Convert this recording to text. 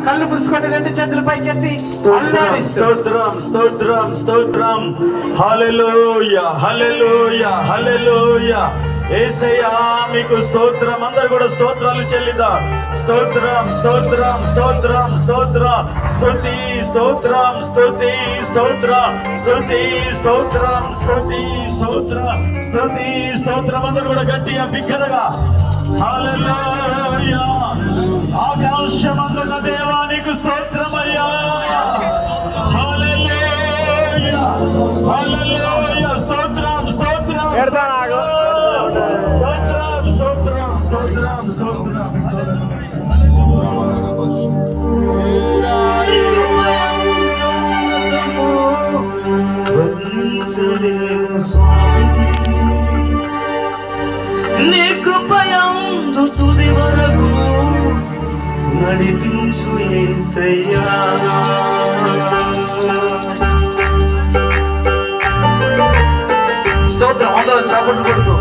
కళ్ళు పుచ్చుకొని రెండు చేతులు పైకెత్తి స్తోత్రం స్తోత్రం స్తోత్రం. హల్లెలూయా హల్లెలూయా హల్లెలూయా. యేసయ్యా మీకు స్తోత్రం. అందరూ కూడా స్తోత్రాలు చెల్లిదా. స్తోత్రం స్తోత్రం స్తోత్రం స్తోత్రం. స్తుతి స్తోత్రం స్తుతి స్తోత్రం స్తుతి స్తోత్రం స్తుతి స్తోత్రం స్తుతి స్తోత్రం. అందరూ కూడా గట్టిగా బిగ్గరగా హల్లెలూయా. ఆకాశమందున్న దేవానికి స్తోత్రమయ్యా. హల్లెలూయా హల్లెలూయా. స్తోత్రం స్తోత్రం స్తోత్రం స్తోత్రం స్తోత్రం స్తోత్రం స్తోత్రం. నీ కృపయందు తుది వరకు నడిపించు యేసయ్యా. స్తోత్రం. అందరూ చప్పట్లు కొడుతూ